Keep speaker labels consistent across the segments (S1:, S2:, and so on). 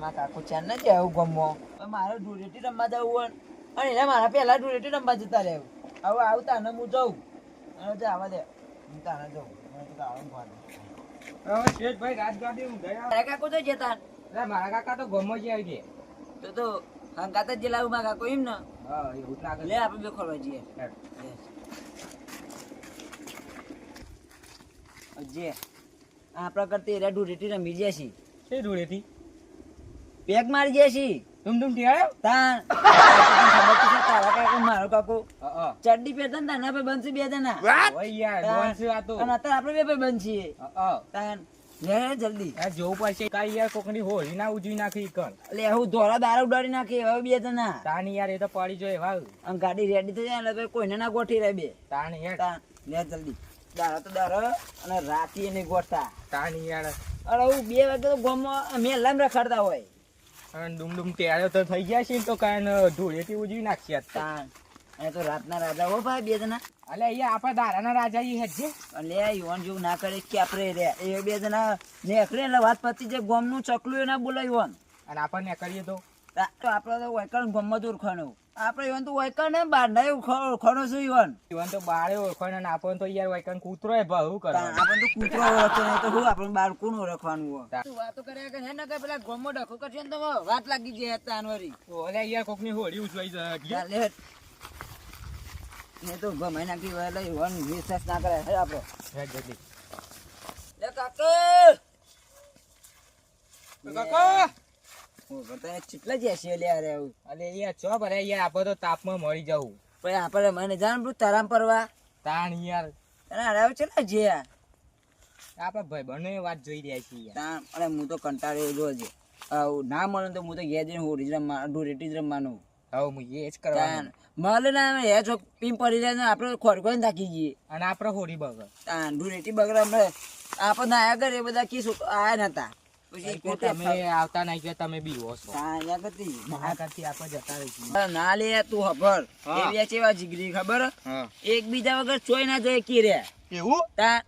S1: મારા કાકુ ચાર ના જાય એવું ગમો મારે ધૂળેટી રમવા જવું અને એને મારા પેલા ધૂળેટી રમવા જતા રહેવું. હવે આવું તાને હું જઉં અને તે આવા દે હું તાને જઉં મને તો આવવાનું ભાન
S2: શેઠભાઈ રાજગાડી હું ગયા.
S1: મારા કાકુ તો જતા
S2: મારા કાકા તો ગમો જ આવી ગયા.
S1: તો હંગાત જ જેલાવું મારા કાકુ એમ ને.
S2: હા એવું જ લાગે.
S1: લે આપણે બે ખોલવા જઈએ જે આપણા કરતી એરા ધૂળેટી રમી જાય છે.
S2: છે ધૂળેટી
S1: પેક મારી જાય છે
S2: ધૂમ થી આવ્યો.
S1: તાન તારા કાકુ મારો કાકુ ચડ્ડી પહેરતા ને તાના ભાઈ બનશે બે જણા.
S2: ઓય યાર બોન્સ આ તો.
S1: અને અત્યારે આપણે બે ભાઈ બનશીએ. તાન લે જલ્દી
S2: આ જોવું પડશે કાઈ યાર કોકની હોળી ના ઉજવી નાખી કર.
S1: એટલે હું ધોળા દારૂ ઉડાડી નાખી હવે બે જણા.
S2: તાની યાર એ તો પડી જોઈએ વાવ.
S1: અને ગાડી રેડી થઈ જાય એટલે કોઈને ના ગોઠી રહે બે.
S2: તાની યાર
S1: તાન લે જલ્દી દારો તો દારો અને રાતી એને ગોઠતા.
S2: તાની યાર
S1: અરે હું 2 વાગે તો ગામમાં મેલામ રખડતા હોય.
S2: અને ડુમ ટેળ્યો તો થઈ ગયા છે તો કાંઈ ધૂળેટી ઉજવી નાખશે
S1: તાન એ તો રાતના રાજા હો ભાઈ બે જણા.
S2: અલે અહીંયા આપણા દારાના રાજા ઈ હેજ છે.
S1: એટલે યુવાન જેવું ના કરે કે આપણે રે એ બે જણા નેકળે એટલે વાત પતી જે ગોમનું ચકલું ના બોલાય યુવાન.
S2: અને આપણને કરીએ તો
S1: આપણે તો વૈકણ ગમત ઓળખાણું આપણે યુવાન તો વૈકણ ને બહાર ના ઓળખાણો છું યુવાન.
S2: જીવન તો બાળે ઓળખાણ અને આપણને તો યાર વૈકણ કૂતરો એ ભાવ કરે.
S1: આપણને તો કૂતરો ઓળખતો નહીં તો હું આપણે બાર કોણ ઓળખવાનું હોય. તું વાતો કર્યા કે હે ને કે પેલા ગોમમાં ડખો કરશે ને તો વાત લાગી જાય તાનવરી.
S2: ઓલે યાર કોકની હોળી ઉજવાઈ જાય.
S1: ચાલે ને તો ગમે નાખી એટલે યુવાન વિશ્વાસ ના કરે હે આપણો.
S2: જલ્દી
S1: લે કાકા
S2: કાકા
S1: હું બતા ચીટલા જશે લે અરે આવું.
S2: અલે યાર ચો ભરે યાર આપણે તો તાપમાં મરી જવું.
S1: પછી આપણે મને જાણ પેલું તારામ પરવા
S2: તાણ યાર
S1: અને અરે છે ને જે
S2: આપણા ભાઈબંધો એ વાત જોઈ રહ્યા છીએ યાર.
S1: તાન અને હું તો કંટાળેલો છે આવું ના મળે તો હું તો ઘેર જઈને હોળી જ રમવા ધૂળેટી જ રમવાનું.
S2: હવે હું એ જ કરવાનું.
S1: મળે ને અમે હે ચોક પીમ પડી જાય ને આપણે ખોરખોઈને થાકી જઈએ.
S2: અને આપણે હોળી બગર
S1: તાન ધૂળેટી બગડે અમે આપણે આયા કરે એ બધા કીશું આયા નતા પછી
S2: તમે આવતા નહીં કે તમે બીવો છો.
S1: આયા કરતી
S2: મહા કરતી આપણે જતા રહીશું.
S1: ના લે તું ખબર એવી ચેવા જીગરી ખબર એકબીજા વગર ચોઈ ના જાય કી રે
S2: એવું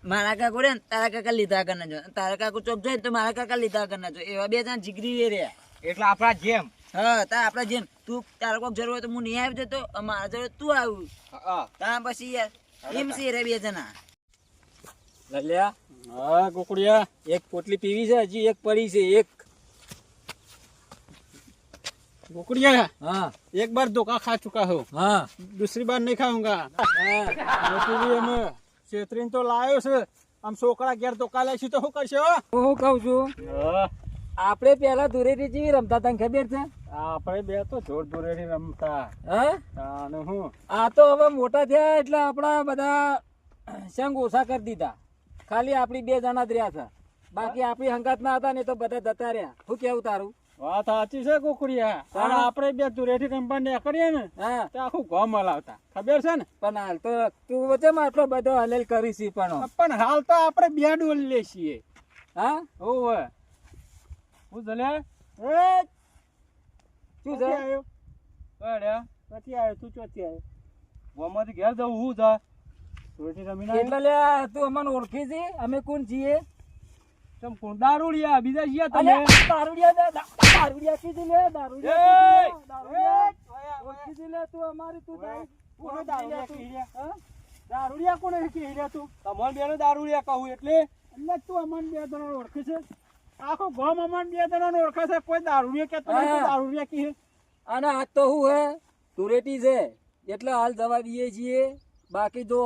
S1: મારા કાકુ રે તારા કાકા લીધા કરના જો તારા કાકુ ચોક જોઈ તો મારા કાકા લીધા કરના જો એવા બે જણ જીગરી રે.
S2: એટલે આપણા જેમ
S1: હા તા આપડા જેમ તું તારા કોક જરૂર હોય તો હું નહીં આવી જતો મારા જરૂર તું આવું તા પછી યાર એમ છે રે બે જણા.
S2: લલ્યા હા કુકડિયા એક પોટલી પીવી છે હજી એક પડી છે એક.
S3: कुकुड़िया
S1: हाँ
S3: एक बार धोखा खा चुका हो
S1: हाँ
S3: दूसरी बार नहीं खाऊंगा छेतरीन तो लायो से हम सोकड़ा घेर धोखा लेशी तो હું કરશો
S1: હું કહું છું આપણે પેલા ધૂળેટી જેવી રમતા તને ખબર છે.
S3: આપણે બે તો જોર દોરેડી રમતા
S1: હા
S3: અને હું
S1: આ તો હવે મોટા થયા એટલે આપણા બધા સંગ ઓછા કરી દીધા ખાલી આપણી બે જણા જ રહ્યા છે બાકી આપણી હંગાત ના હતા ને તો બધા જતા રહ્યા. શું કેવું તારું?
S3: વાત સાચી છે કુકડિયા પણ આપણે બે દુરેડી રમવા નીકળીએ ને
S1: હા
S3: તો આખું ગામ હલાવતા ખબર છે ને.
S1: પણ હાલ તો તું વચ્ચે આટલો બધો હલેલ કરી છે
S3: પણ હાલ તો આપણે બે ડોલ લે છીએ.
S1: હા
S3: ઓવે હું જલે એ
S1: શું
S3: છે
S1: છે
S3: આવ્યો અરે ક્યાંથી આવ્યો તું ક્યાંથી આવ્યો ગામમાંથી ઘેર જવું હું જા દુરેડી રમીને
S1: એટલે લ્યા તું અમને ઓળખી છે અમે કોણ છીએ?
S3: તમ કોણ દારૂડિયા બીજા છીએ તમે
S1: દારૂડિયા કીધી લે દારૂડિયા ઓળખી લે તું અમારી તું
S3: દારૂડિયા કોને કહી તું તમાર બેનો દારૂડિયા કહું એટલે તું અમન બે જણા ઓળખે છે આખો ગામ અમન બે જણા ઓળખે છે કોઈ દારૂડિયા કેતો નથી દારૂડિયા કહે.
S1: અને આ તો શું હે ધૂળેટી છે એટલે હાલ જવા દઈએ છીએ બાકી જો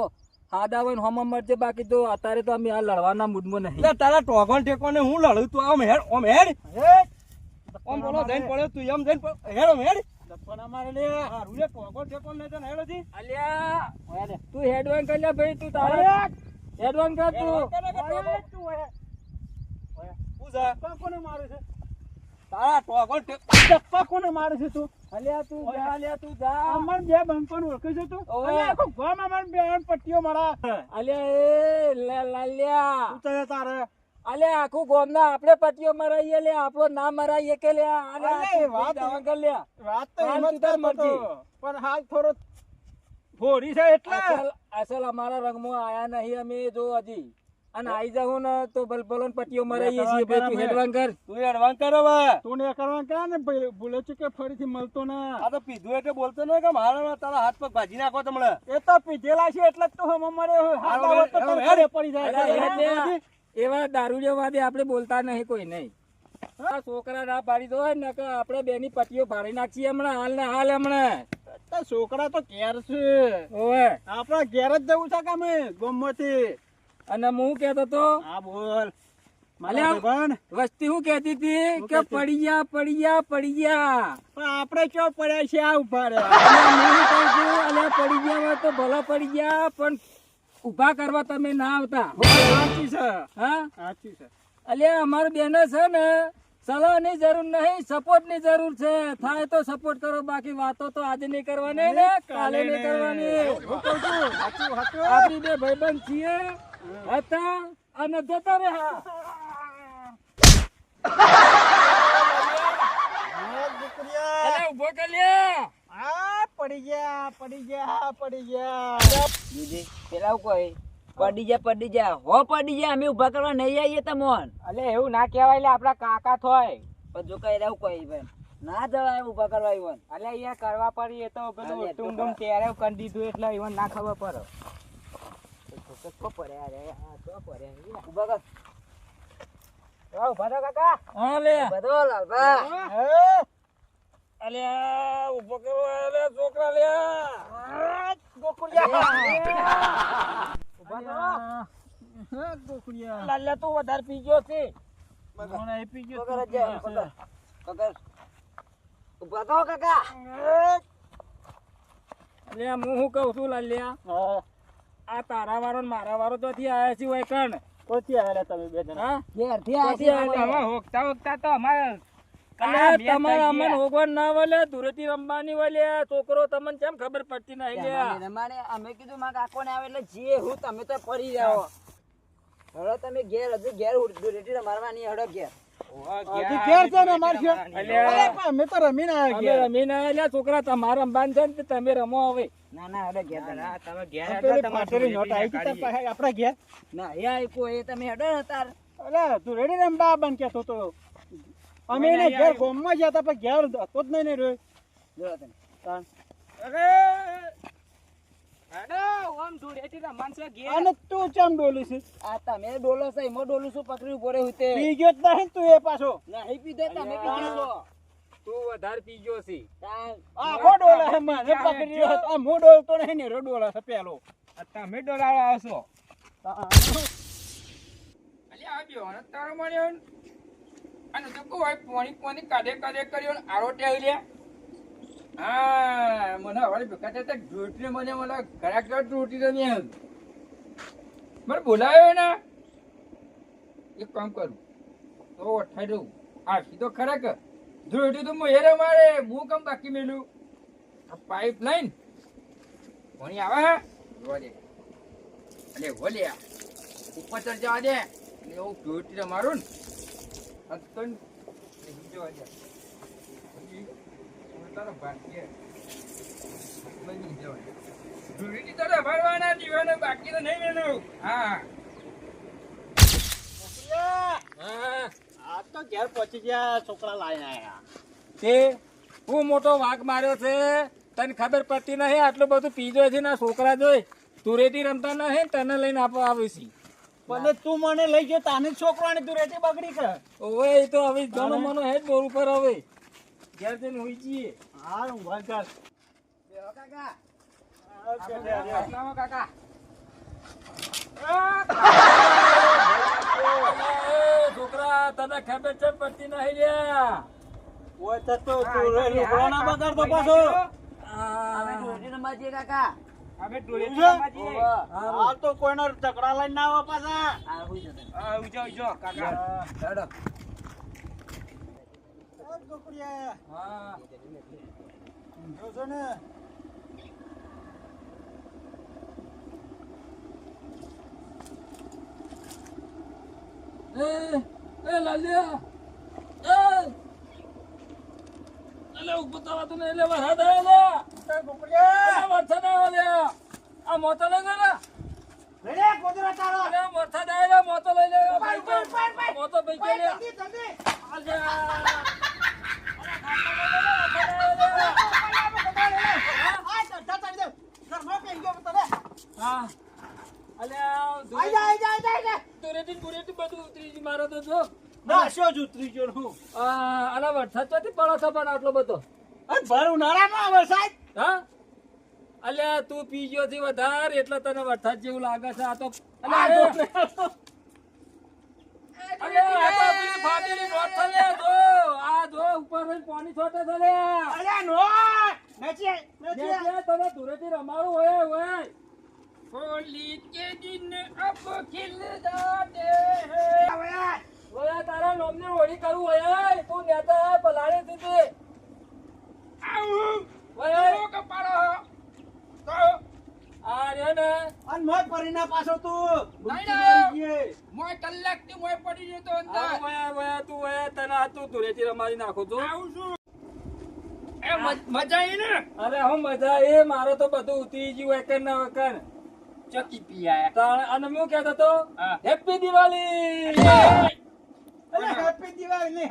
S1: હાદા હોય હમ મરજે બાકી તો અત્યારે તો અમે આ લડવાના મૂડમાં નહીં.
S3: તારા ટોગણ ટેકોને હું લડું તું આમ હેડ ઓમ બોલો જઈને પડ્યો તું એમ જઈને હેડ ઓમ હેડ પણ અમારે લે હારું લે ટોગણ ટેકોન ને જઈને હેડ હતી
S1: અલ્યા તું હેડવાન કર લે ભાઈ તું તારે હેડવાન કર તું
S3: હું જા કોને મારે છે તારા ટોગણ ટેકો કોને મારે છે તું
S1: અલ્યા તું જા
S3: અમન બે બંપન ઓળખે છે તું અલે આખો ગામ અમન બે પટ્ટીઓ મારા
S1: અલ્યા એ લાલ્યા
S3: તું તો તારે
S1: અલે આખું ગોમના આપણે પટ્ટીઓ મરાઈએ લે આપણો ના મરાઈએ કે લે અલે વાત કર લે
S3: વાત તો
S1: હાલ
S3: હિંમત
S1: તું તાર
S3: કરતો
S1: મરજી.
S3: હતો. પણ હાલ થોડો ભોરી છે એટલે
S1: અસલ અમારા રંગમાં આયા નહીં અમે જો હજી
S2: અને આઈ જાઉં ને તો બલબલોન પટ્ટીઓ મરાઈએ છીએ ભાઈ તું હેડવાન કર
S3: તું એડવાન્સ કર હવે તું ને કરવા કે ને ભૂલે છે કે ફરીથી મળતો ના આ તો પીધું એટલે બોલતો ને કે મારા તારા હાથ પગ ભાજી નાખો તમને એ તો પીધેલા છે એટલે જ તો હમ અમારે હાથ આવત તો તને પડી જાય
S2: એવા દારૂડિયા વાદે આપણે બોલતા નહીં કોઈ નહીં આ છોકરા ના પાડી દો ને કે આપણે બેની પટ્ટીઓ ફાડી નાખીએ હમણાં હાલ ને હાલ હમણાં
S3: તો છોકરા તો ઘેર છે
S2: ઓવે
S3: આપણા ઘેર જ જવું છે કામે ગમમાંથી
S2: અને હું કેતો તો
S3: હા બોલ
S2: અલ્યા, વસ્તી હું કેતી હતી કે પડી ગયા પણ
S3: આપણે ક્યાં પડ્યા છે આ ઉભા રે
S2: પડી ગયા હોય તો ભલા પડી ગયા પણ ઉભા કરવા તમે ના આવતા
S3: સાચી છે
S2: હા
S3: સાચી છે
S2: અલ્યા અમારે બેનો છે ને સલાહ ની જરૂર નહીં સપોર્ટ ની જરૂર છે થાય તો સપોર્ટ કરો બાકી વાતો તો આજે નહીં કરવાની ને કાલે નહીં કરવાની હું કહું છું આપણી બે ભાઈબંધ છીએ હતા અને જતા રહ્યા અલ્યા ઉભો કર લે
S3: પડી ગયા
S1: દીદી પેલા કોઈ પડી જા હો પડી જા અમે ઉભા કરવા નહીં આવીએ તમોન
S2: અલે એવું ના કહેવાય લે આપડા કાકા થોય
S1: પણ જો કઈ રહેવું કોઈ ભાઈ ના જવાય ઉભા કરવા ઈવન
S2: અલે અહીંયા કરવા પડી એ તો પેલું
S1: અલે,
S2: ટુંડુમ તેરે કરી દીધું એટલે ઈવન ના ખબર પડે
S1: તો પડ્યા રે આ તો પડ્યા ઉભા કર
S2: ઉભા થા કાકા હા લે
S1: બધો લાલભા
S2: અલે ઉભો કરો અલે છોકરા લે
S3: ગોકુળિયા
S2: લાલ્યા તું વધારે પી ગયો છે
S3: મને પી ગયો
S1: પકડ જ જા, પકડ. પકડ. ઉભા થો કાકા
S2: અલે હું શું કહું છું લાલ્યા આ તારા વાળો ને મારા વાળો તો થી આયા છે વૈકણ
S3: કોથી આયા તમે બે જણા
S2: હા
S1: ઘેરથી આ
S2: પછી હવે હોકતા તો અમારે અલે તમારે અમન હોગવન ના વલે દુરેતી રમવાની વલે છોકરો તમને કેમ ખબર પડતી નહીં લે
S1: રમાડે અમે કીધું માં કાકો ને આવે એટલે જે હું તમે તો પડી જાઓ હવે તમે ઘેર રેટી રમાડવાની હડો ઘેર
S3: ઘેર છે ને અમાર ઘેર
S2: અલ્યા.
S3: અરે અમે તો રમીને આયા
S2: અમે
S3: ઘેર
S2: રમીને આયેલા છોકરા તમારે રમવાનું છે ને તે તમે રમો હવે
S1: ના હડો ઘેર તમે.
S3: આ પેલી પાટલી નોટ આવી હતી તાર પાસે આપણા ઘેર
S1: ના એ આઈ કોઈ તમે હડો ને તાર
S3: અરે તું રેડી રમવા બન કેતો તો અમે એને ઘેર ગોમમાં જતા પણ ઘેર હતો જ નહીં ને રે
S1: જો તમે
S3: તાન. અને તું ચમ ડોલી છે
S1: આ તમે ડોલો છે એમાં ડોલું શું પકડ્યું પોરે હુતે
S3: પી ગયો જ નહીં તું એ પાછો
S1: નહીં પીધો તમે પીધો છો
S2: તું વધારે પી ગયો છે
S1: તાર
S3: આખો ડોલા છે મને પકડી રહ્યો હતો. આ હું ડોલતો નહીં ને રો ડોલા છે પેલો
S2: તમે ડોલાવા આવશો
S3: તાન.
S2: અલ્યા આવ્યો ને તારો મળ્યો ને. અને તો કોઈ પોણી કાઢે કર્યો ને આરો ટેવ લે હા મને હવે ભેગા થતા જોઈટને મને ઘરાક રોટી રમી મને બોલાવ્યો ને એક કામ કરું તો અઠાઈ દઉં આખી તો ખરાક જોઈટી તો હું હેરે મારે હું કામ બાકી મેલું આ પાઇપ લાઈન પાણી આવે હે જોવા દે અલે વલ્યા ઉપર ચડ જવા દે એટલે એવું જોઈટી રમારું ને અત્તન જોવા દે તારો ભાગ્ય બની જવાય જોઈટી તારે ભરવાના જીવાનો બાકી તો નહીં મેલું હા હા
S3: આ તો ઘેર પહોંચી ગયા છોકરા લાઈને આયા
S2: તે હું મોટો વાઘ માર્યો છે તને ખબર પડતી નહીં આટલું બધું પીજો છે ને છોકરા જોઈ તુરેતી રમતા નહીં તને લઈને આવી છે
S3: પણ તું મને લઈ ગયો તાને છોકરાની તું રેતી બગડી કે
S2: ઓવે એ તો હવે ઘણો મનો હે જ બોર ઉપર હવે ઘેર જઈને હોઈ જઈએ
S3: હા હું વાત કર
S1: બેહો કાકા
S2: લાવો કાકા છોકરા તને ખબર છે પડતી નહીં લ્યા
S3: ઓય તો તું લુગડો ના બગાડતો પાછો
S1: અમે રોટી રમવા જઈએ કાકા
S2: અમે
S3: હાલ તો કોઈના ઝઘડા લઈને ના આવા પાછા
S1: આ હુઈ જતો
S2: ઉજો કાકા
S1: હડો
S3: ગોકુળિયા
S2: હા
S3: જોજો ને
S2: એ લાલ્યા અલે ઉભો થવા તો ને એટલે વરસાદ આવેલા
S3: ગોકુળિયા
S2: વરસાદ આવેલા આ મોતો લઈ ગયો
S3: રેડે ગોદરા તારો
S2: અરે વરસાદ આવેલા
S3: આઈ જા, આઈ જા, આઈ જા, આઈ જા.
S2: ધૂળેટી બુરેટી બધું ઉતરી ગયું મારો તો જો
S3: ના, શું જ ઉતરી ગયો હું?
S2: આના વરસાદ ચોથી પડો છો પણ આટલો બધો
S3: આ ભર ઉનાળામાં વરસાદ.
S2: હા અલ્યા તું પી ગયો છે વધારે એટલે તને વરસાદ જેવું લાગે છે આ તો અલ્યા આ તો પેલી ફાટેલી નોટ છે લે, જો આ જો ઉપર થી પાણી છોટે છે લે.
S3: અલ્યા નો નચે
S2: દેખ્યા તને ધૂળેટી રમાડું હોય હોલી કે દિન અબ ખિલ જાતે હૈ. ઓય તારા નોમની હોળી કરું હોય તું નેતા પલાળે દીધી ઓય કપાળો તો આ રે ને
S3: અન મોય પરીના પાછો તું
S2: મોય કલાક થી મોય પડી જતો અંદર ઓય તું ઓય તને આ તું ધૂળેટી રમાડી નાખો તો આવું છું એ મજા આવી ને. અરે હું મજા એ મારો તો બધું ઉતરી ગયું એકર ના વકર ચકી પીયા અને હું કહેતો તો હેપી દિવાળી.
S3: અલ્યા હેપી દિવાળી ને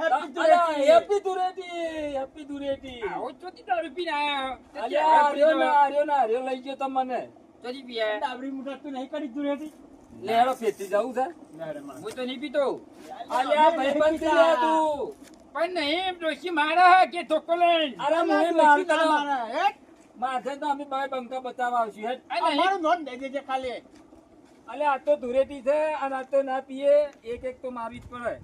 S2: હેપી ધૂળેટી હેપી ધૂળેટી. આવો ચોથી દારૂ પીને આયા. અલ્યા આર્યો લઈ ગયો તો મને ચોથી પીયા
S3: ડાબરી મુઠા તું નહીં કરી ધૂળેટી.
S2: લેડો ફેતી જાવું છે હું તો નહીં પીતો. અલ્યા ભાઈબંધ થી લે તું પણ નહીં ડોશી મારા કે ધોકો લઈ. અરે હું મારતો માથે તો અમે બાય બંકા બતાવવા આવશું હેડ.
S3: અમારું નોટ દઈ દેજે ખાલી.
S2: અલ્યા આ તો ધૂળેટી છે અને આ તો ના પીએ એક તો મારવી જ પડે.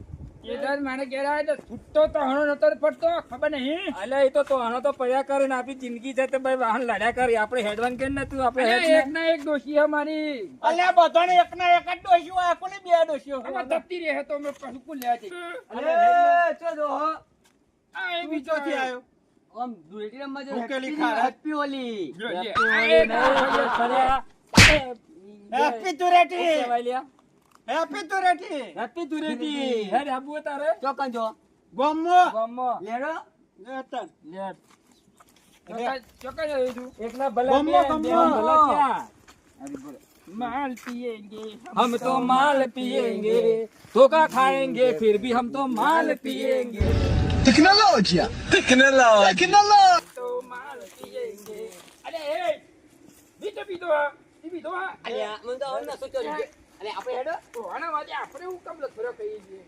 S2: એદર માને કેરા તો છૂટતો તો હણો નતો પડતો ખબર નહીં. અલ્યા એ તો હણો તો પડ્યા કરે ને આપણી જિંદગી છે તે ભાઈ વાહન લડ્યા કરી આપણે હેડવાન કે ને તું આપણે હેડ એક ના એક દોશી હે મારી.
S3: અલ્યા બધાને એક ના એક જ ડોશી હોય કોને બે ડોશી હોય.
S2: આમાં ધપતી રહે તો મે પાછું કુલ લેવા જઈ.
S3: અરે ચો જો
S2: આ એ
S3: બીજો થી આવ્યો
S1: આમ ધૂળેટી રમવા જઈએ.
S3: ભૂકેલી ખારા.
S1: Happy Holi.
S3: Happy Dhuleti
S2: happy
S3: happy Dhuleti
S2: Dhuleti હેડ આબુ તારે
S1: ચોકન જો
S3: ગોમો
S2: ગમો
S1: લેડો
S3: લેતન
S2: લેટ ચોકા જોઈ તું એકલા ભલે
S3: ગમો,
S2: બે,
S3: ગમો.
S2: બે ભલે ક્યાં? અરે બોલો. माल पिएंगे हम तो माल पिएंगे धोखा खाएंगे फिर भी हम तो माल पिएंगे
S4: Tecnologia! Tecnologia!
S2: तो माल पिएंगे. अरे ए બીજો બીજો
S1: અલ્યા મને તો હવે નસો ચડી ગયો. અલ્યા આપણે હેડો
S2: ઓના વાજે આપણે હું કમ લખરો કહીએ છીએ